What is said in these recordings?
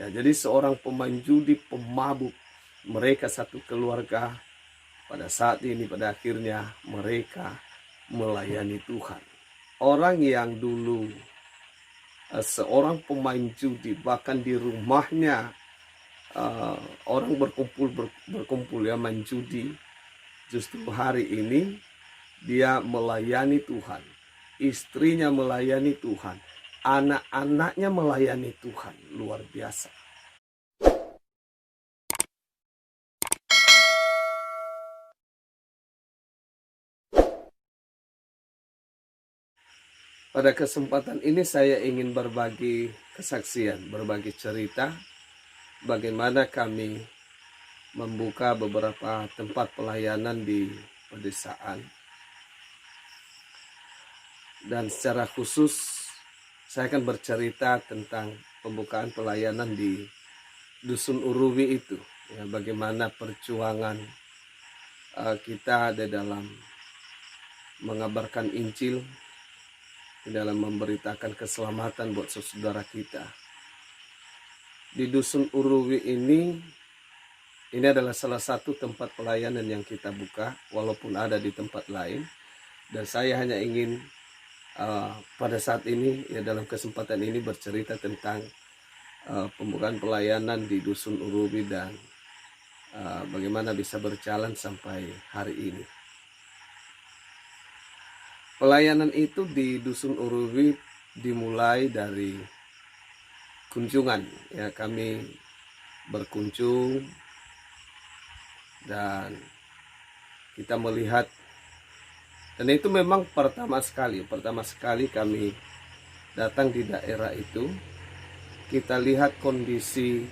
Ya, jadi seorang pemain judi, pemabuk, mereka satu keluarga pada saat ini pada akhirnya mereka melayani Tuhan. Orang yang dulu seorang pemain judi, bahkan di rumahnya orang berkumpul ya main judi, justru hari ini dia melayani Tuhan, istrinya melayani Tuhan, anak-anaknya melayani Tuhan. Luar biasa. Pada kesempatan ini saya ingin berbagi kesaksian, berbagi cerita bagaimana kami membuka beberapa tempat pelayanan di pedesaan. Dan secara khusus saya akan bercerita tentang pembukaan pelayanan di Dusun Uruwi itu. Ya, bagaimana perjuangan kita di dalam mengabarkan Injil, di dalam memberitakan keselamatan buat saudara kita. Di Dusun Uruwi ini adalah salah satu tempat pelayanan yang kita buka, walaupun ada di tempat lain. Dan saya hanya ingin pada saat ini, ya dalam kesempatan ini bercerita tentang pembukaan pelayanan di Dusun Uruwi dan bagaimana bisa berjalan sampai hari ini. Pelayanan itu di Dusun Uruwi dimulai dari kunjungan. Ya, kami berkunjung dan kita melihat, dan itu memang pertama sekali kami datang di daerah itu. Kita lihat kondisi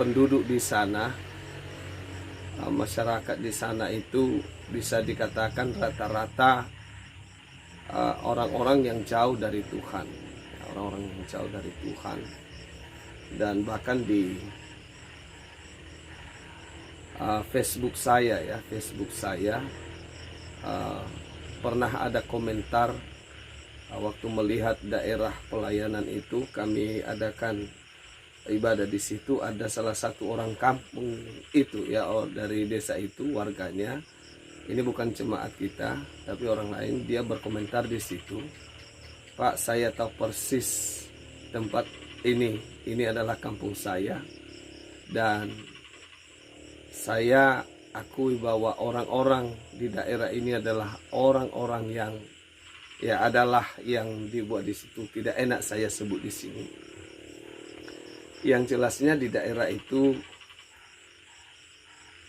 penduduk di sana, masyarakat di sana itu bisa dikatakan rata-rata orang-orang yang jauh dari Tuhan, orang-orang yang jauh dari Tuhan. Dan bahkan di Facebook saya pernah ada komentar waktu melihat daerah pelayanan itu. Kami adakan ibadah di situ, ada salah satu orang kampung itu ya, dari desa itu, warganya. Ini bukan jemaat kita, tapi orang lain. Dia berkomentar di situ, "Pak, saya tahu persis tempat ini. Ini adalah kampung saya. Dan saya akui bahwa orang-orang di daerah ini adalah orang-orang yang dibuat di situ. Tidak enak saya sebut di sini. Yang jelasnya di daerah itu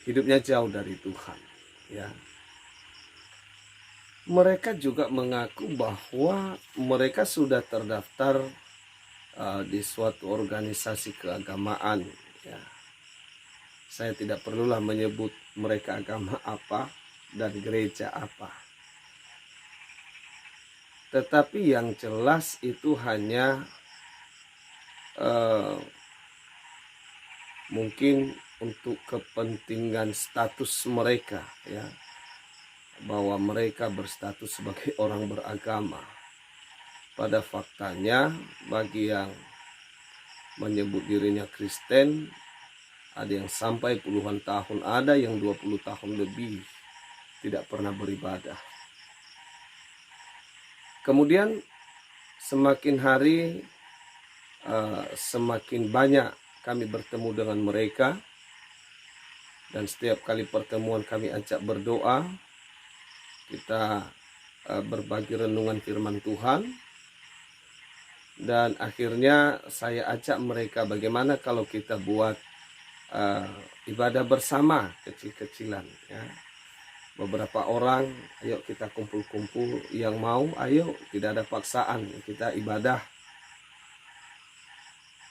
hidupnya jauh dari Tuhan. Ya, mereka juga mengaku bahwa mereka sudah terdaftar di suatu organisasi keagamaan. Ya, saya tidak perlulah menyebut mereka agama apa dan gereja apa. Tetapi yang jelas itu hanya mungkin untuk kepentingan status mereka, ya, bahwa mereka berstatus sebagai orang beragama. Pada faktanya, bagi yang menyebut dirinya Kristen, ada yang sampai puluhan tahun, ada yang 20 tahun lebih tidak pernah beribadah. Kemudian semakin hari semakin banyak kami bertemu dengan mereka, dan setiap kali pertemuan kami ajak berdoa. Kita berbagi renungan firman Tuhan, dan akhirnya saya ajak mereka, bagaimana kalau kita buat ibadah bersama kecil-kecilan, ya. Beberapa orang, ayo kita kumpul-kumpul, yang mau ayo, tidak ada paksaan, kita ibadah.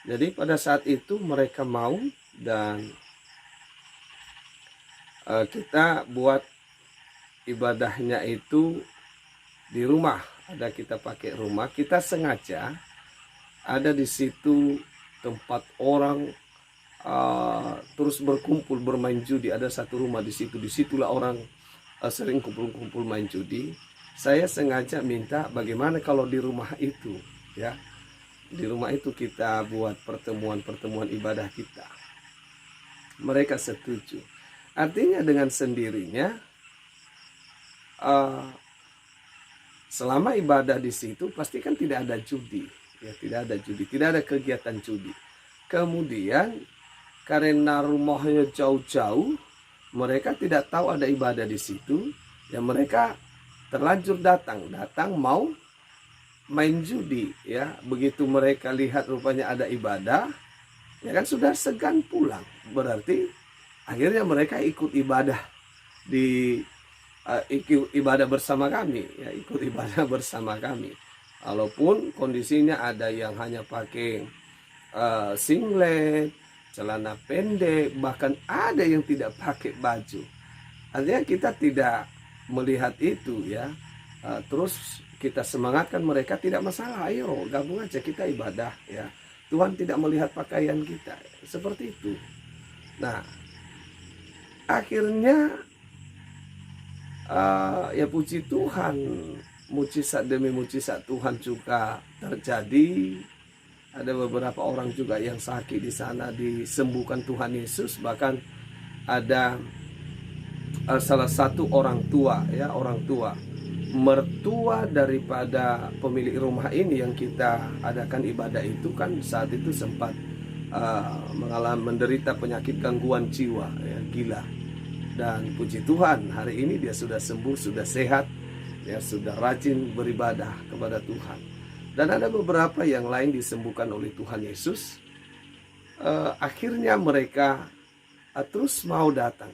Jadi pada saat itu mereka mau, dan kita buat ibadahnya itu di rumah. Ada kita pakai rumah, kita sengaja ada di situ tempat orang terus berkumpul bermain judi. Ada satu rumah di situ, disitulah orang sering kumpul-kumpul main judi. Saya sengaja minta bagaimana kalau di rumah itu, ya, Di rumah itu kita buat pertemuan-pertemuan ibadah kita. Mereka setuju. Artinya dengan sendirinya, selama ibadah di situ pasti kan tidak ada judi, ya, tidak ada judi, tidak ada kegiatan judi. Kemudian karena rumahnya jauh-jauh, mereka tidak tahu ada ibadah di situ, ya mereka terlanjur datang mau main judi, ya. Begitu mereka lihat rupanya ada ibadah, ya kan sudah segan pulang. Berarti akhirnya mereka ikut ibadah di ikut ibadah bersama kami, ya, ikut ibadah bersama kami. Walaupun kondisinya ada yang hanya pakai singlet, celana pendek, bahkan ada yang tidak pakai baju. Artinya kita tidak melihat itu, ya. Terus kita semangatkan mereka, tidak masalah, ayo gabung aja kita ibadah, ya. Tuhan tidak melihat pakaian kita, seperti itu. Nah, akhirnya ya puji Tuhan, mujizat demi mujizat Tuhan juga terjadi. Ada beberapa orang juga yang sakit di sana disembuhkan Tuhan Yesus. Bahkan ada salah satu orang tua, ya, orang tua, mertua daripada pemilik rumah ini yang kita adakan ibadah itu, kan saat itu sempat menderita penyakit gangguan jiwa, ya, gila. Dan puji Tuhan, hari ini dia sudah sembuh, sudah sehat, ya, sudah rajin beribadah kepada Tuhan. Dan ada beberapa yang lain disembuhkan oleh Tuhan Yesus. Akhirnya mereka terus mau datang.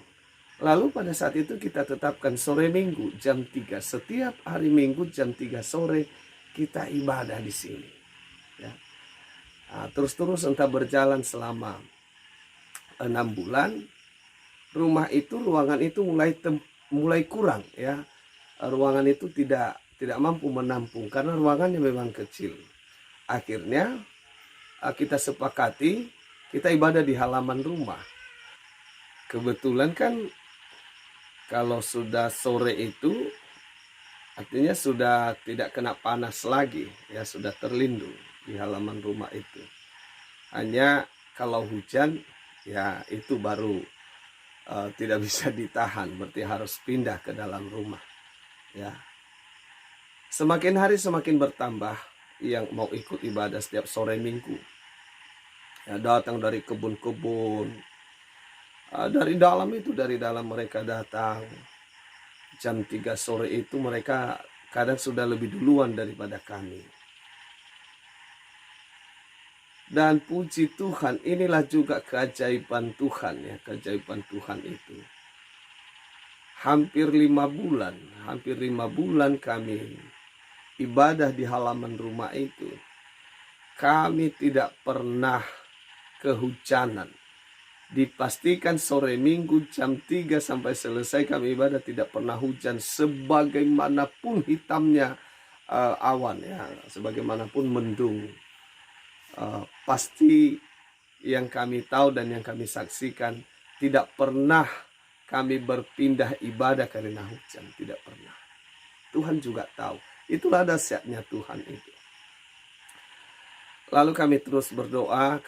Lalu pada saat itu kita tetapkan sore Minggu jam 3. Setiap hari Minggu jam 3 sore kita ibadah di sini, ya. Terus entah berjalan selama 6 bulan. Rumah itu, ruangan itu mulai kurang, ya. Ruangan itu tidak mampu menampung karena ruangannya memang kecil. Akhirnya kita sepakati kita ibadah di halaman rumah. Kebetulan kan kalau sudah sore itu artinya sudah tidak kena panas lagi, ya, sudah terlindung di halaman rumah itu. Hanya kalau hujan, ya itu baru tidak bisa ditahan, berarti harus pindah ke dalam rumah, ya. Semakin hari semakin bertambah yang mau ikut ibadah setiap sore Minggu, ya, datang dari kebun-kebun, dari dalam mereka datang. Jam 3 sore itu mereka kadang sudah lebih duluan daripada kami. Dan puji Tuhan, inilah juga keajaiban Tuhan, ya, keajaiban Tuhan itu. Hampir 5 bulan kami ibadah di halaman rumah itu. Kami tidak pernah kehujanan. Dipastikan sore Minggu jam 3 sampai selesai kami ibadah tidak pernah hujan, sebagaimanapun hitamnya awan, ya, sebagaimanapun mendung. Pasti yang kami tahu dan yang kami saksikan, tidak pernah kami berpindah ibadah karena hujan, tidak pernah. Tuhan juga tahu, itulah dahsyatnya Tuhan itu. Lalu kami terus berdoa.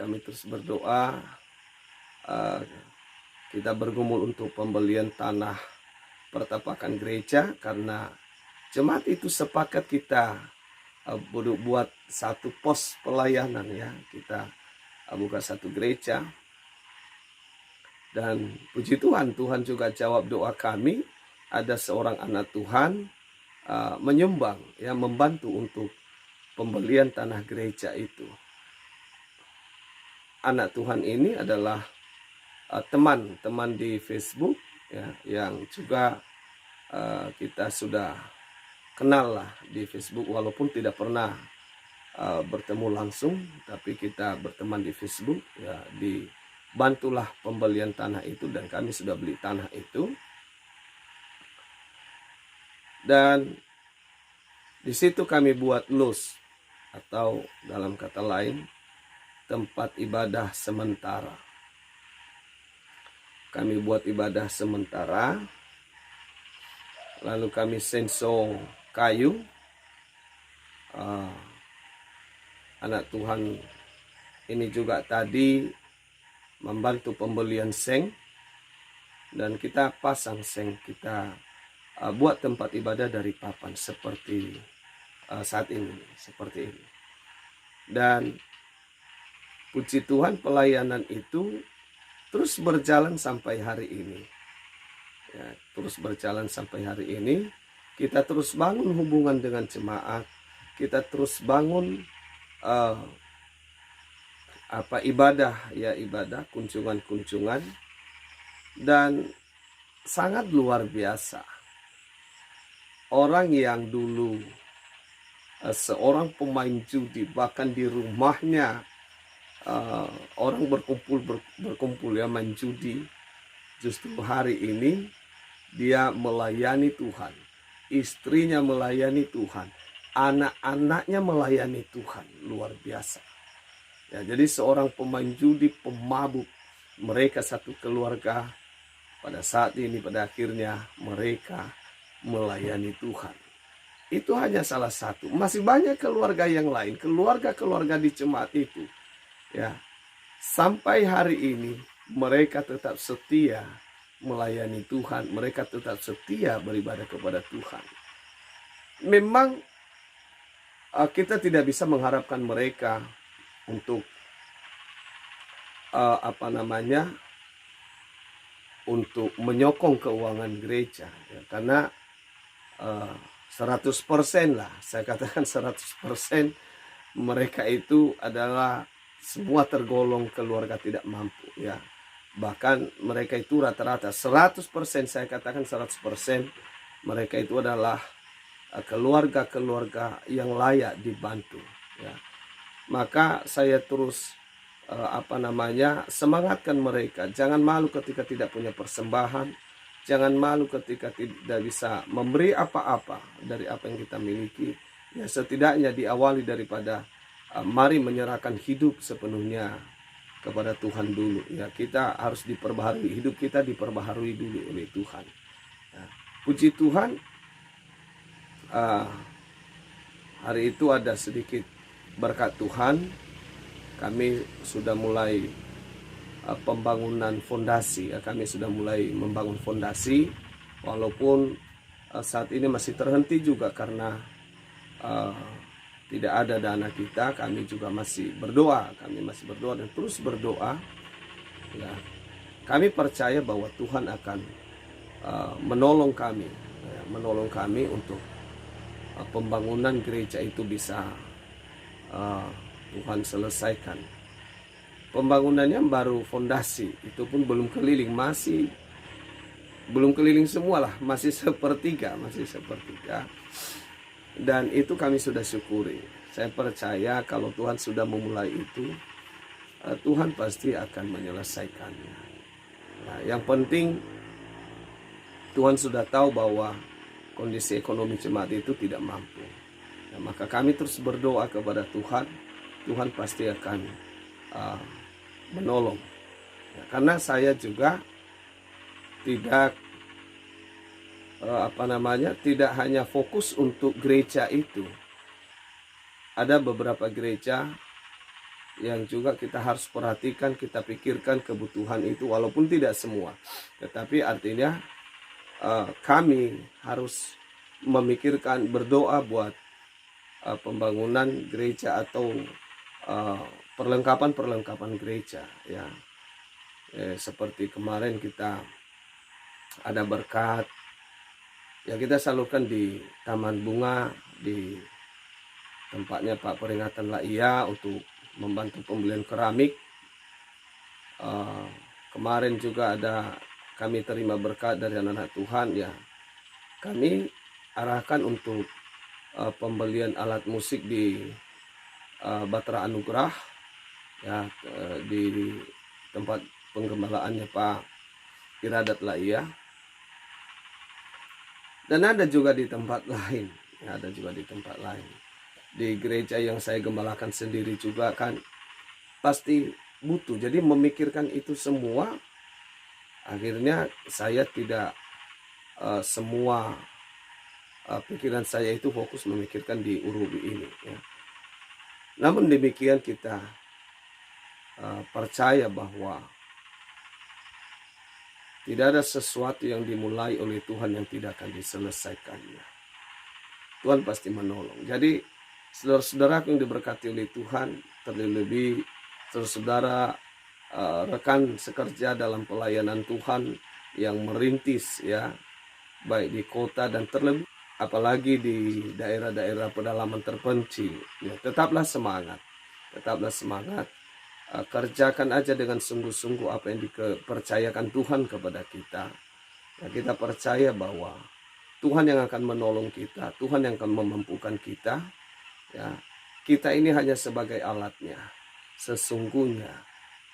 Kita bergumul untuk pembelian tanah pertapakan gereja, karena jemaat itu sepakat kita buat satu pos pelayanan, ya. Kita buka satu gereja. Dan puji Tuhan, Tuhan juga jawab doa kami. Ada seorang anak Tuhan menyumbang, ya, membantu untuk pembelian tanah gereja itu. Anak Tuhan ini adalah teman-teman di Facebook, ya, yang juga kita sudah kenal lah di Facebook, walaupun tidak pernah bertemu langsung, tapi kita berteman di Facebook, ya. Dibantulah pembelian tanah itu dan kami sudah beli tanah itu. Dan di situ kami buat los, atau dalam kata lain tempat ibadah sementara. Kami buat ibadah sementara. Lalu kami senso kayu. anak Tuhan ini juga tadi membantu pembelian seng, dan kita pasang seng, kita buat tempat ibadah dari papan seperti saat ini, seperti ini. Dan puji Tuhan, pelayanan itu terus berjalan sampai hari ini. Ya, terus berjalan sampai hari ini. Kita terus bangun hubungan dengan jemaat. Kita terus bangun ibadah, ya ibadah, kunjungan-kunjungan, dan sangat luar biasa. Orang yang dulu seorang pemain judi, bahkan di rumahnya orang berkumpul ya main judi, justru hari ini dia melayani Tuhan, istrinya melayani Tuhan, anak-anaknya melayani Tuhan, luar biasa. Ya, jadi seorang pemain judi, pemabuk, mereka satu keluarga, pada saat ini pada akhirnya mereka melayani Tuhan. Itu hanya salah satu. Masih banyak keluarga yang lain, keluarga-keluarga di jemaat itu. Ya, sampai hari ini mereka tetap setia melayani Tuhan, mereka tetap setia beribadah kepada Tuhan. Memang kita tidak bisa mengharapkan mereka untuk untuk menyokong keuangan gereja, ya, karena 100% lah, saya katakan 100% mereka itu adalah semua tergolong keluarga tidak mampu, ya. Bahkan mereka itu rata-rata 100%, saya katakan 100%, mereka itu adalah keluarga-keluarga yang layak dibantu, ya. Maka saya terus semangatkan mereka, jangan malu ketika tidak punya persembahan, jangan malu ketika tidak bisa memberi apa-apa dari apa yang kita miliki. Ya, setidaknya diawali daripada mari menyerahkan hidup sepenuhnya kepada Tuhan dulu. Ya, kita harus diperbaharui, hidup kita diperbaharui dulu oleh Tuhan. Ya, puji Tuhan, hari itu ada sedikit berkat Tuhan. Kami sudah mulai pembangunan fondasi, ya, kami sudah mulai membangun fondasi, walaupun saat ini masih terhenti juga karena tidak ada dana kita. Kami juga masih berdoa, dan terus berdoa, ya. Kami percaya bahwa Tuhan akan menolong kami untuk pembangunan gereja itu bisa Tuhan selesaikan. Pembangunannya baru fondasi, itu pun belum keliling, belum keliling semua lah, masih sepertiga. Dan itu kami sudah syukuri. Saya percaya kalau Tuhan sudah memulai itu, Tuhan pasti akan menyelesaikannya. Nah, yang penting Tuhan sudah tahu bahwa kondisi ekonomi jemaat itu tidak mampu. Nah, maka kami terus berdoa kepada Tuhan. Tuhan pasti akan menolong, ya, karena saya juga tidak tidak hanya fokus untuk gereja itu. Ada beberapa gereja yang juga kita harus perhatikan, kita pikirkan kebutuhan itu, walaupun tidak semua, tetapi artinya kami harus memikirkan, berdoa buat pembangunan gereja atau perlengkapan gereja, ya. Seperti kemarin kita ada berkat, ya, kita salurkan di Taman Bunga, di tempatnya Pak Peringatan Laia, untuk membantu pembelian keramik. Kemarin juga kami terima berkat dari anak-anak Tuhan, ya. Kami arahkan untuk pembelian alat musik di Batra Anugerah, ya, di tempat penggembalaannya Pak Iradat Laia. Dan ada juga di tempat lain, ya, di gereja yang saya gembalakan sendiri juga kan pasti butuh. Jadi memikirkan itu semua, akhirnya saya tidak semua pikiran saya itu fokus memikirkan di Urubi ini, ya. Namun demikian kita percaya bahwa tidak ada sesuatu yang dimulai oleh Tuhan yang tidak akan diselesaikannya. Tuhan pasti menolong. Jadi saudara-saudara yang diberkati oleh Tuhan, terlebih saudara-saudara rekan sekerja dalam pelayanan Tuhan yang merintis ya, baik di kota dan terlebih apalagi di daerah-daerah pedalaman terpencil ya, tetaplah semangat. Kerjakan aja dengan sungguh-sungguh apa yang dipercayakan Tuhan kepada kita ya, kita percaya bahwa Tuhan yang akan menolong kita, Tuhan yang akan memampukan kita ya. Kita ini hanya sebagai alatnya. Sesungguhnya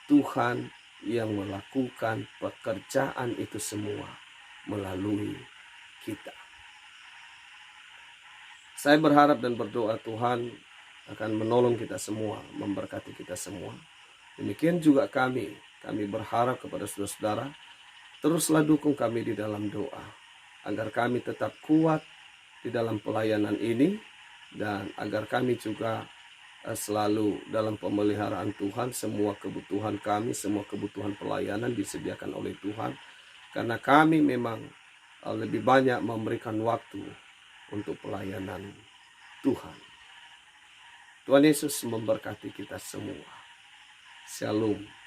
Tuhan yang melakukan pekerjaan itu semua melalui kita. Saya berharap dan berdoa Tuhan akan menolong kita semua, memberkati kita semua. Demikian juga kami berharap kepada saudara-saudara, teruslah dukung kami di dalam doa, agar kami tetap kuat di dalam pelayanan ini, dan agar kami juga selalu dalam pemeliharaan Tuhan. Semua kebutuhan kami, semua kebutuhan pelayanan disediakan oleh Tuhan, karena kami memang lebih banyak memberikan waktu untuk pelayanan Tuhan. Tuhan Yesus memberkati kita semua. Shalom.